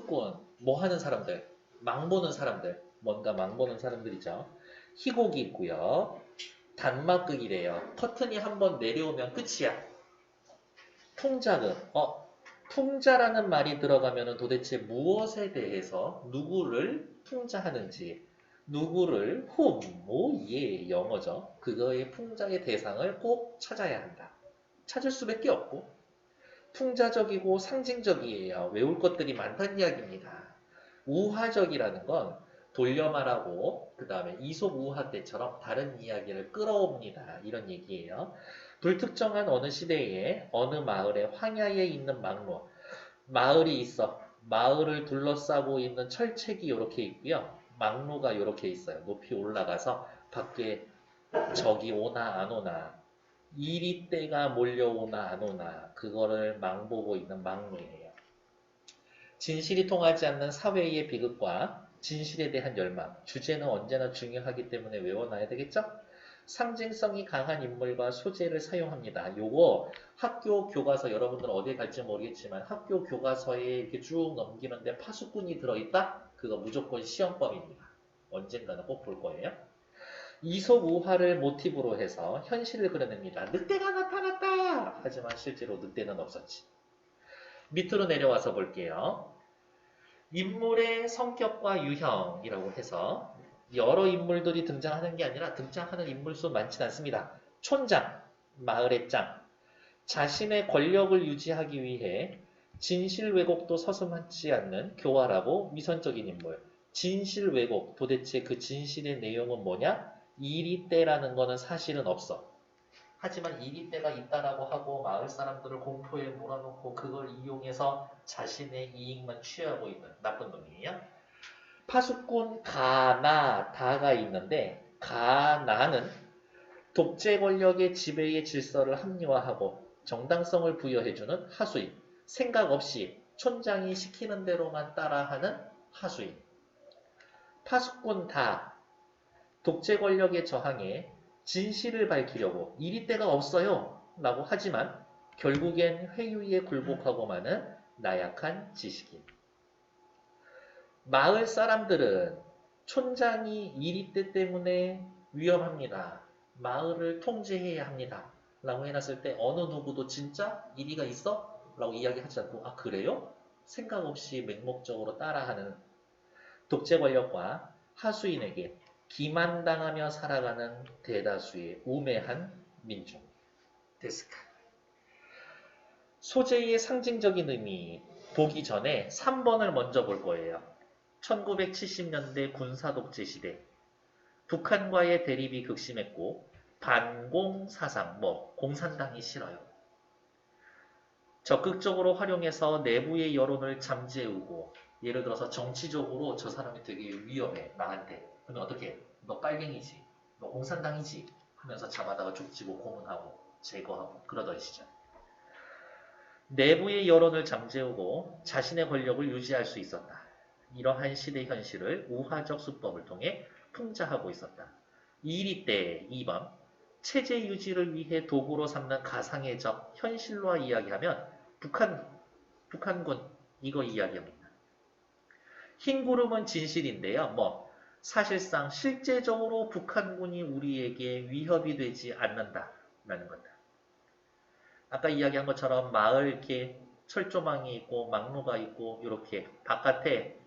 파수꾼, 뭐 하는 사람들? 망보는 사람들. 뭔가 망보는 사람들이죠. 희곡이 있고요. 단막극이래요. 커튼이 한번 내려오면 끝이야. 풍자극. 풍자라는 말이 들어가면 도대체 무엇에 대해서 누구를 풍자하는지, 누구를 예, 영어죠. 그거의 풍자의 대상을 꼭 찾아야 한다. 찾을 수밖에 없고 풍자적이고 상징적이에요. 외울 것들이 많다는 이야기입니다. 우화적이라는 건 돌려 말하고 그 다음에 이솝우화 때처럼 다른 이야기를 끌어옵니다. 이런 얘기예요. 불특정한 어느 시대에 어느 마을에 황야에 있는 막로 마을이 있어. 마을을 둘러싸고 있는 철책이 이렇게 있고요. 막로가 이렇게 있어요. 높이 올라가서 밖에 적이 오나 안 오나 이리때가 몰려오나 안 오나 그거를 망보고 있는 막로예요. 진실이 통하지 않는 사회의 비극과 진실에 대한 열망, 주제는 언제나 중요하기 때문에 외워놔야 되겠죠? 상징성이 강한 인물과 소재를 사용합니다. 요거 학교 교과서 여러분들 어디에 갈지 모르겠지만 학교 교과서에 이렇게 쭉 넘기는데 파수꾼이 들어있다? 그거 무조건 시험범입니다. 언젠가는 꼭 볼 거예요. 이솝우화를 모티브로 해서 현실을 그려냅니다. 늑대가 나타났다! 하지만 실제로 늑대는 없었지. 밑으로 내려와서 볼게요. 인물의 성격과 유형이라고 해서 여러 인물들이 등장하는 게 아니라 등장하는 인물 수 많진 않습니다. 촌장, 마을의 짱, 자신의 권력을 유지하기 위해 진실 왜곡도 서슴하지 않는 교활하고 위선적인 인물. 진실 왜곡, 도대체 그 진실의 내용은 뭐냐? 이리때라는 거는 사실은 없어. 하지만 이리때가 있다라고 하고 마을 사람들을 공포에 몰아넣고 그걸 이용해서 자신의 이익만 취하고 있는 나쁜 놈이에요. 파수꾼 가나 다가 있는데 가나는 독재 권력의 지배의 질서를 합리화하고 정당성을 부여해주는 하수인. 생각 없이 촌장이 시키는 대로만 따라하는 하수인. 파수꾼 다 독재 권력에 저항해 진실을 밝히려고 이리때가 없어요 라고 하지만 결국엔 회유에 굴복하고 마는 나약한 지식인. 마을 사람들은 촌장이 이리때 때문에 위험합니다. 마을을 통제해야 합니다. 라고 해놨을 때 어느 누구도 진짜 이리가 있어? 라고 이야기하지 않고 아 그래요? 생각 없이 맹목적으로 따라하는 독재 권력과 하수인에게 기만당하며 살아가는 대다수의 우매한 민중. 데스카. 소재의 상징적인 의미 보기 전에 3번을 먼저 볼 거예요. 1970년대 군사독재 시대. 북한과의 대립이 극심했고 반공사상, 공산당이 싫어요. 적극적으로 활용해서 내부의 여론을 잠재우고 예를 들어서 정치적으로 저 사람이 되게 위험해 나한테. 그러면 어떻게 해? 너 빨갱이지. 너 공산당이지. 하면서 잡아다가 족치고 고문하고 제거하고 그러던 시절. 내부의 여론을 잠재우고 자신의 권력을 유지할 수 있었다. 이러한 시대 현실을 우화적 수법을 통해 풍자하고 있었다. 이리 때 2번 체제 유지를 위해 도구로 삼는 가상의 적 현실화 이야기하면 북한군 이거 이야기합니다. 흰 구름은 진실인데요. 사실상 실제적으로 북한군이 우리에게 위협이 되지 않는다라는 겁니다. 아까 이야기한 것처럼 마을 이렇게 철조망이 있고 막로가 있고 이렇게 바깥에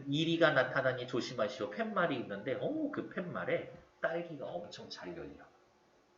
이리가 나타나니 조심하시오 팻말이 있는데 그 팻말에 딸기가 엄청 잘 열려.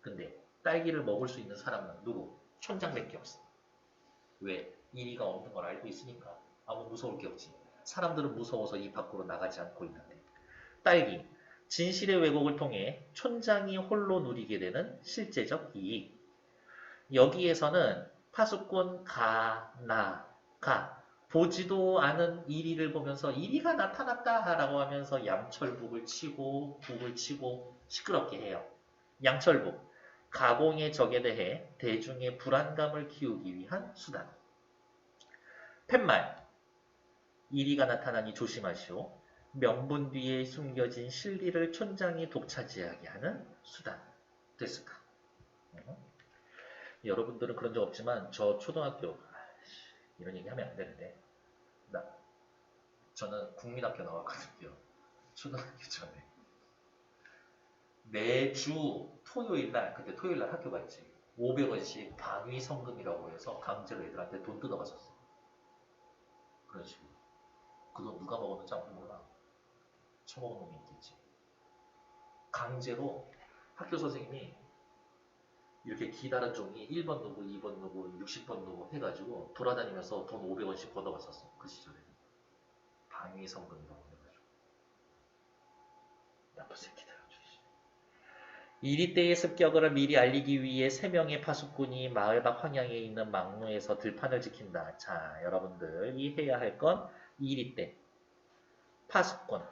근데 딸기를 먹을 수 있는 사람은 누구? 촌장밖에 없어. 왜? 이리가 없는 걸 알고 있으니까 아무 무서울 게 없지. 사람들은 무서워서 이 밖으로 나가지 않고 있는데. 딸기. 진실의 왜곡을 통해 촌장이 홀로 누리게 되는 실제적 이익. 여기에서는 파수꾼 가 보지도 않은 이리를 보면서 이리가 나타났다 라고 하면서 양철북을 치고 북을 치고 시끄럽게 해요. 양철북. 가공의 적에 대해 대중의 불안감을 키우기 위한 수단. 팻말. 이리가 나타나니 조심하시오. 명분 뒤에 숨겨진 실리를 촌장이 독차지하게 하는 수단. 됐을까? 여러분들은 그런 적 없지만 저 초등학교 이런 얘기 하면 안 되는데 나, 저는 국민학교 나왔거든요. 초등학교 전에. 매주 토요일 날, 그때 토요일 날 학교 갔지. 500원씩 방위 성금이라고 해서 강제로 애들한테 돈 뜯어갔었어. 그런 식으로. 그 돈 누가 먹었는지 아무도 몰라. 처먹은 놈이 있겠지. 강제로 학교 선생님이 이렇게 기다란 종이 1번 누구, 2번 누구, 60번 누구 해가지고 돌아다니면서 돈 500원씩 걷어갔었어. 그 시절에. 방위 성금이라고 해가지고. 나쁜 새끼들. 이리떼의 습격을 미리 알리기 위해 3명의 파수꾼이 마을 밖 황양에 있는 망루에서 들판을 지킨다. 자, 여러분들 이해해야 할 건 이리떼, 파수꾼,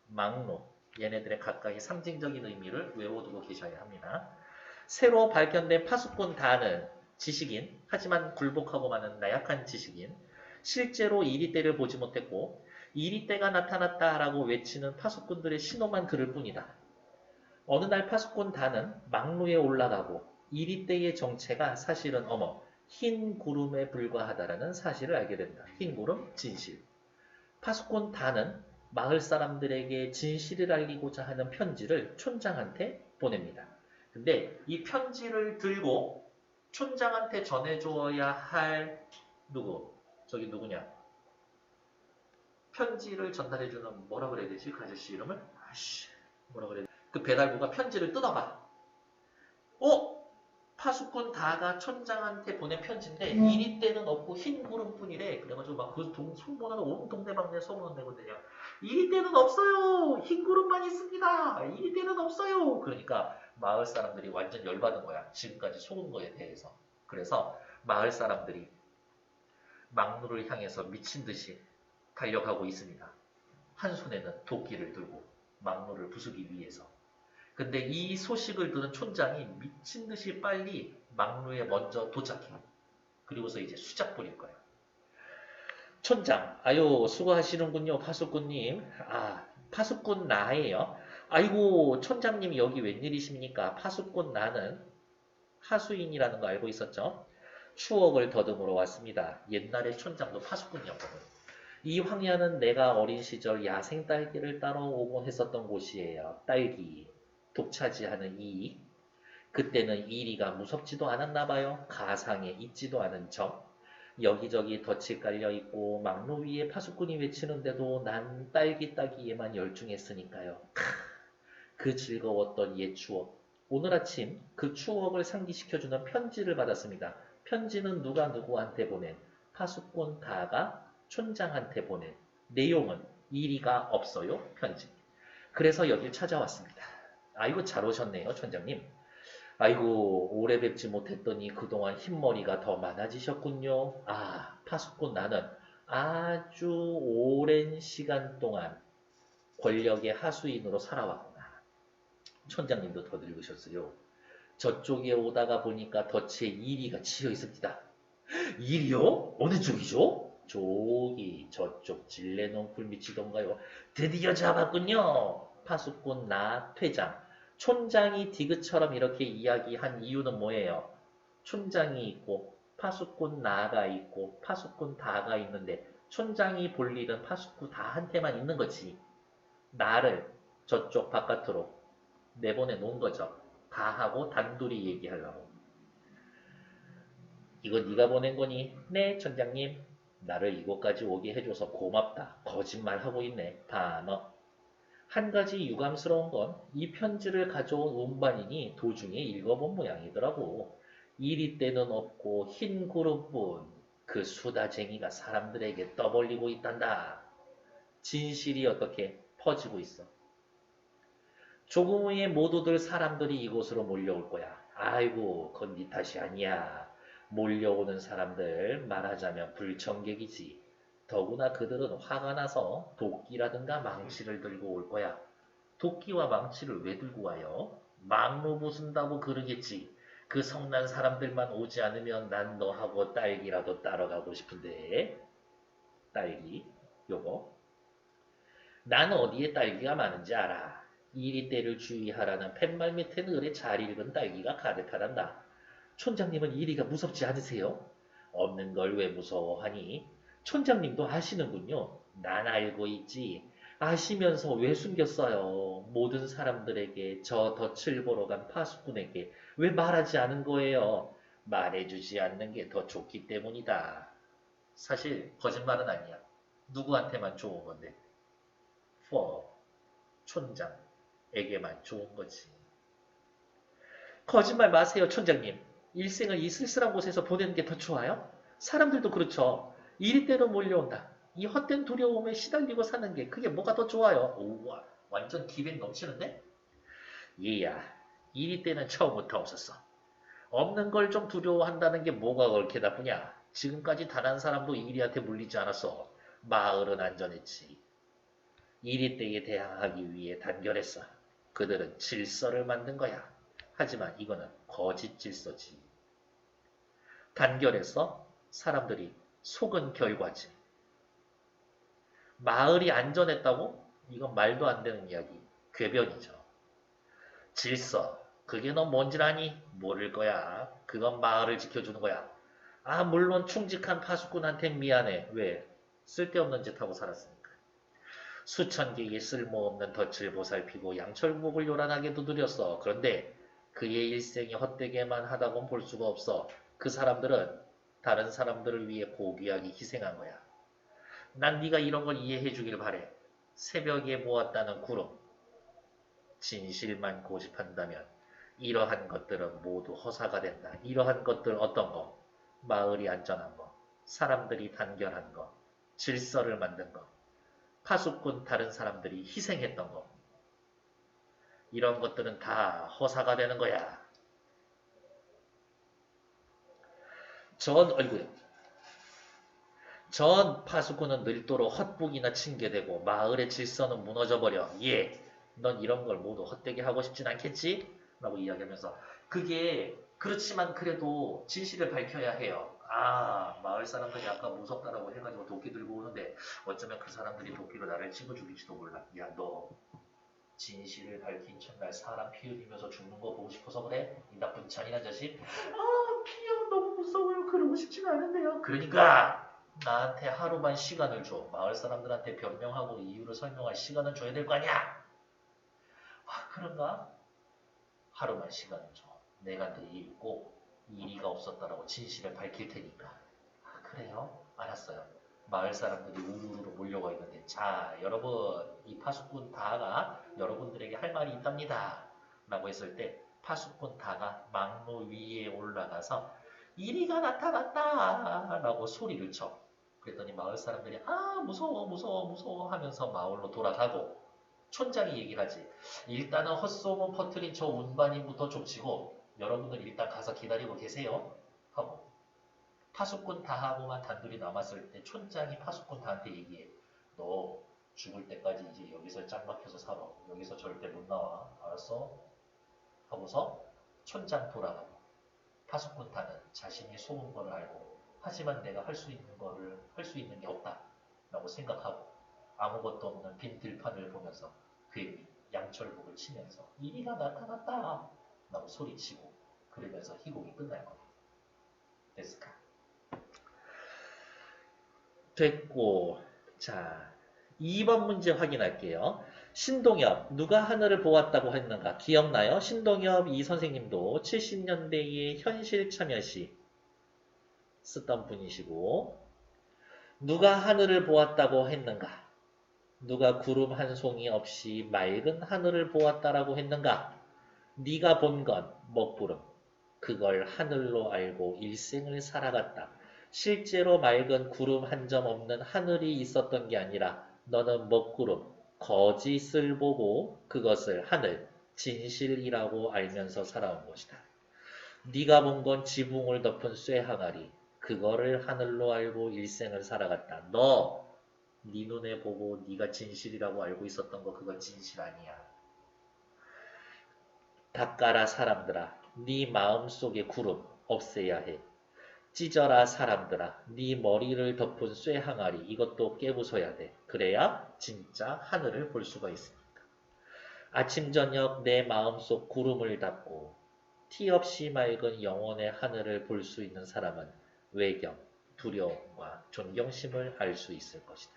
망루 얘네들의 각각의 상징적인 의미를 외워두고 계셔야 합니다. 새로 발견된 파수꾼 다는 지식인, 하지만 굴복하고 많은 나약한 지식인, 실제로 이리떼를 보지 못했고 이리떼가 나타났다라고 외치는 파수꾼들의 신호만 들을 뿐이다. 어느 날 파수꾼 다는 망루에 올라가고 이리떼의 정체가 사실은 흰 구름에 불과하다라는 사실을 알게 된다. 흰 구름, 진실. 파수꾼 다는 마을 사람들에게 진실을 알리고자 하는 편지를 촌장한테 보냅니다. 근데 이 편지를 들고 촌장한테 전해주어야 할 누구? 저기 누구냐? 편지를 전달해주는 뭐라 그래야 되지? 그 아저씨 이름을? 뭐라 그래야 되지? 그 배달부가 편지를 뜯어봐. 파수꾼 다가 촌장한테 보낸 편지인데 이리떼는 없고 흰 구름뿐이래. 그래가지고 막 그 소문을 온 동네방네 소문을 내거든요. 이리떼는 없어요. 흰 구름만 있습니다. 이리떼는 없어요. 그러니까 마을 사람들이 완전 열받은 거야. 지금까지 속은 거에 대해서. 그래서 마을 사람들이 망루를 향해서 미친 듯이 달려가고 있습니다. 한 손에는 도끼를 들고 망루를 부수기 위해서. 근데 이 소식을 들은 촌장이 미친 듯이 빨리 망루에 먼저 도착해. 그리고서 이제 수작 부릴 거야. 촌장, 아유 수고하시는군요 파수꾼님. 아, 파수꾼 나예요. 아이고 촌장님 여기 웬일이십니까? 파수꾼 나는 하수인이라는 거 알고 있었죠? 추억을 더듬으러 왔습니다. 옛날에 촌장도 파수꾼이었거든. 이 황야는 내가 어린 시절 야생 딸기를 따러 오곤 했었던 곳이에요. 딸기. 독차지하는 이익. 그때는 이리가 무섭지도 않았나 봐요. 가상에 있지도 않은 적. 여기저기 덫이 깔려있고 막루 위에 파수꾼이 외치는데도 난 딸기 따기에만 열중했으니까요. 그 즐거웠던 옛 추억. 오늘 아침 그 추억을 상기시켜주는 편지를 받았습니다. 편지는 누가 누구한테 보낸 파수꾼 다가 촌장한테 보낸 내용은 이리가 없어요. 편지. 그래서 여길 찾아왔습니다. 아이고 잘 오셨네요 촌장님. 아이고 오래 뵙지 못했더니 그동안 흰머리가 더 많아지셨군요. 아 파수꾼 나는 아주 오랜 시간 동안 권력의 하수인으로 살아왔구나. 촌장님도 더 늙으셨어요. 저쪽에 오다가 보니까 덫에 이리가 치여 있습니다. 이리요? 어느 쪽이죠? 저기 저쪽 질레논 굴밑이던가요. 드디어 잡았군요. 파수꾼 나 퇴장. 촌장이 디귿처럼 이렇게 이야기한 이유는 뭐예요? 촌장이 있고 파수꾼 나가 있고 파수꾼 다가 있는데 촌장이 볼 일은 파수꾼 다한테만 있는 거지. 나를 저쪽 바깥으로 내보내 놓은 거죠. 다하고 단둘이 얘기하려고. 이거 네가 보낸 거니? 네, 촌장님. 나를 이곳까지 오게 해줘서 고맙다. 거짓말하고 있네. 다 너. 한 가지 유감스러운 건 이 편지를 가져온 운반인이 도중에 읽어본 모양이더라고. 이리 때는 없고 흰 구름뿐. 그 수다쟁이가 사람들에게 떠벌리고 있단다. 진실이 어떻게 퍼지고 있어. 조금 후에 모두들 사람들이 이곳으로 몰려올 거야. 아이고, 그건 네 탓이 아니야. 몰려오는 사람들 말하자면 불청객이지. 더구나 그들은 화가 나서 도끼라든가 망치를 들고 올 거야. 도끼와 망치를 왜 들고 와요? 망로 부순다고 그러겠지. 그 성난 사람들만 오지 않으면 난 너하고 딸기라도 따러 가고 싶은데. 딸기, 요거. 난 어디에 딸기가 많은지 알아. 이리떼를 주의하라는 팻말 밑에는 을에 잘 익은 딸기가 가득하단다. 촌장님은 이리가 무섭지 않으세요? 없는 걸 왜 무서워하니? 촌장님도 아시는군요. 난 알고 있지. 아시면서 왜 숨겼어요? 모든 사람들에게 저 덫을 보러 간 파수꾼에게 왜 말하지 않은 거예요? 말해주지 않는 게 더 좋기 때문이다. 사실 거짓말은 아니야. 누구한테만 좋은 건데. 촌장에게만 좋은 거지. 거짓말 마세요, 촌장님. 일생을 이 쓸쓸한 곳에서 보내는 게 더 좋아요? 사람들도 그렇죠. 이리때로 몰려온다. 이 헛된 두려움에 시달리고 사는 게 그게 뭐가 더 좋아요? 우와, 완전 기백 넘치는데? 얘야, 이리때는 처음부터 없었어. 없는 걸 좀 두려워한다는 게 뭐가 그렇게 나쁘냐? 지금까지 단 한 사람도 이리한테 물리지 않았어. 마을은 안전했지. 이리때에 대항하기 위해 단결했어. 그들은 질서를 만든 거야. 하지만 이거는 거짓 질서지. 단결해서 사람들이 속은 결과지. 마을이 안전했다고? 이건 말도 안 되는 이야기. 궤변이죠. 질서. 그게 너 뭔지 아니? 모를 거야. 그건 마을을 지켜주는 거야. 아, 물론 충직한 파수꾼한텐 미안해. 왜? 쓸데없는 짓 하고 살았으니까. 수천 개의 쓸모없는 덫을 보살피고 양철목을 요란하게 두드렸어. 그런데 그의 일생이 헛되게만 하다곤 볼 수가 없어. 그 사람들은 다른 사람들을 위해 고귀하게 희생한 거야. 난 네가 이런 걸 이해해 주길 바래. 새벽에 모았다는 구름. 진실만 고집한다면 이러한 것들은 모두 허사가 된다. 이러한 것들 어떤 거? 마을이 안전한 거, 사람들이 단결한 거, 질서를 만든 거, 파수꾼 다른 사람들이 희생했던 거. 이런 것들은 다 허사가 되는 거야. 전 파수꾼은 늙도록 헛북이나 칭게되고 마을의 질서는 무너져버려. 예, 넌 이런 걸 모두 헛되게 하고 싶진 않겠지? 라고 이야기하면서 그게 그렇지만 그래도 진실을 밝혀야 해요. 아, 마을 사람들이 아까 무섭다라고 해가지고 도끼 들고 오는데 어쩌면 그 사람들이 도끼로 나를 찍어 죽일지도 몰라. 야, 너 진실을 밝힌 첫날 사람 피 흘리면서 죽는 거 보고 싶어서 그래? 이 나쁜 잔인한 자식. 아, 피형 너무 무서워요. 그러고 싶진 않은데요. 그러니까 나한테 하루만 시간을 줘. 마을 사람들한테 변명하고 이유를 설명할 시간을 줘야 될 거 아니야. 아, 그런가? 하루만 시간을 줘. 내가 내일 꼭 일이가 없었다라고 진실을 밝힐 테니까. 아, 그래요? 알았어요. 마을 사람들이 우르르 몰려와 있는데, 자, 여러분, 이 파수꾼 다가 여러분들에게 할 말이 있답니다. 라고 했을 때 파수꾼 다가 막루 위에 올라가서 이리가 나타났다 라고 소리를 쳐. 그랬더니 마을 사람들이 아, 무서워 무서워 무서워 하면서 마을로 돌아가고 촌장이 얘기를 하지. 일단은 헛소문 퍼뜨린 저 운반인부터 족치고 여러분들 일단 가서 기다리고 계세요 하고 파수꾼 다하고만 단둘이 남았을 때 촌장이 파수꾼 다한테 얘기해. 너 죽을 때까지 이제 여기서 짱 박혀서 살아. 여기서 절대 못 나와. 알았어? 하고서 촌장 돌아가고 파수꾼 다는 자신이 속은 걸 알고 하지만 내가 할 수 있는 거를 할 수 있는 게 없다 라고 생각하고 아무것도 없는 빈 들판을 보면서 괜히 양철복을 치면서 이리가 나타났다 라고 소리치고 그러면서 희곡이 끝날 겁니다. 됐을까? 됐고, 자, 2번 문제 확인할게요. 신동엽, 누가 하늘을 보았다고 했는가? 기억나요? 신동엽 이 선생님도 70년대의 현실 참여시 쓰던 분이시고, 누가 하늘을 보았다고 했는가? 누가 구름 한 송이 없이 맑은 하늘을 보았다라고 했는가? 네가 본 건 먹구름. 그걸 하늘로 알고 일생을 살아갔다. 실제로 맑은 구름 한 점 없는 하늘이 있었던 게 아니라 너는 먹구름, 거짓을 보고 그것을 하늘, 진실이라고 알면서 살아온 것이다. 네가 본 건 지붕을 덮은 쇠항아리, 그거를 하늘로 알고 일생을 살아갔다. 네 눈에 보고 네가 진실이라고 알고 있었던 거 그건 진실 아니야. 닦아라 사람들아, 네 마음속의 구름 없애야 해. 찢어라 사람들아, 네 머리를 덮은 쇠항아리 이것도 깨부숴야 돼. 그래야 진짜 하늘을 볼 수가 있으니까. 아침 저녁 내 마음속 구름을 닫고 티 없이 맑은 영혼의 하늘을 볼 수 있는 사람은 외경, 두려움과 존경심을 알 수 있을 것이다.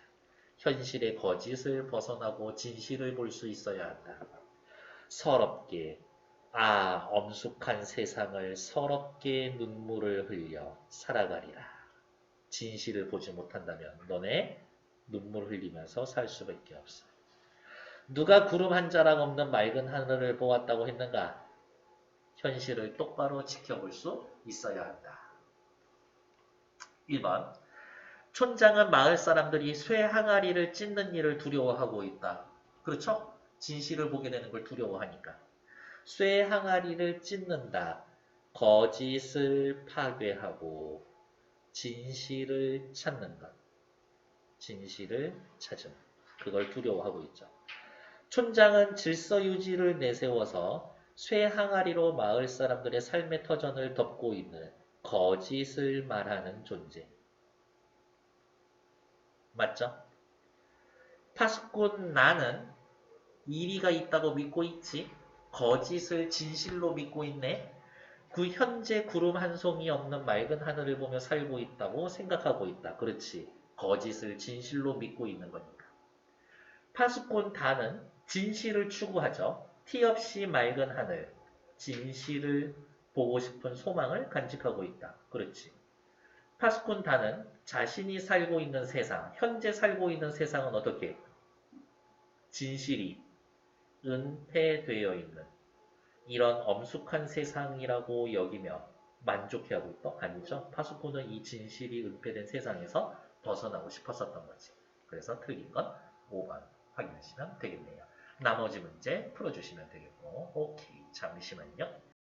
현실의 거짓을 벗어나고 진실을 볼 수 있어야 한다. 서럽게, 엄숙한 세상을 서럽게 눈물을 흘려 살아가리라. 진실을 보지 못한다면 너네 눈물 흘리면서 살 수밖에 없어. 누가 구름 한 자락 없는 맑은 하늘을 보았다고 했는가? 현실을 똑바로 지켜볼 수 있어야 한다. 1번. 촌장은 마을 사람들이 쇠 항아리를 찢는 일을 두려워하고 있다. 그렇죠? 진실을 보게 되는 걸 두려워하니까. 쇠 항아리를 찢는다. 거짓을 파괴하고 진실을 찾는 것. 진실을 찾음. 그걸 두려워하고 있죠. 촌장은 질서 유지를 내세워서 쇠 항아리로 마을 사람들의 삶의 터전을 덮고 있는 거짓을 말하는 존재. 맞죠? 파수꾼 나는 이리가 있다고 믿고 있지. 거짓을 진실로 믿고 있네. 그 현재 구름 한 송이 없는 맑은 하늘을 보며 살고 있다고 생각하고 있다. 그렇지. 거짓을 진실로 믿고 있는 거니까. 파수꾼 다는 진실을 추구하죠. 티 없이 맑은 하늘, 진실을 보고 싶은 소망을 간직하고 있다. 그렇지. 파수꾼 다는 자신이 살고 있는 세상, 현재 살고 있는 세상은 어떻게? 진실이 은폐되어 있는 이런 엄숙한 세상이라고 여기며 만족해하고 있다? 아니죠. 파수꾼은 이 진실이 은폐된 세상에서 벗어나고 싶었었던 거지. 그래서 틀린 건 5번 확인하시면 되겠네요. 나머지 문제 풀어주시면 되겠고, 오케이. 잠시만요.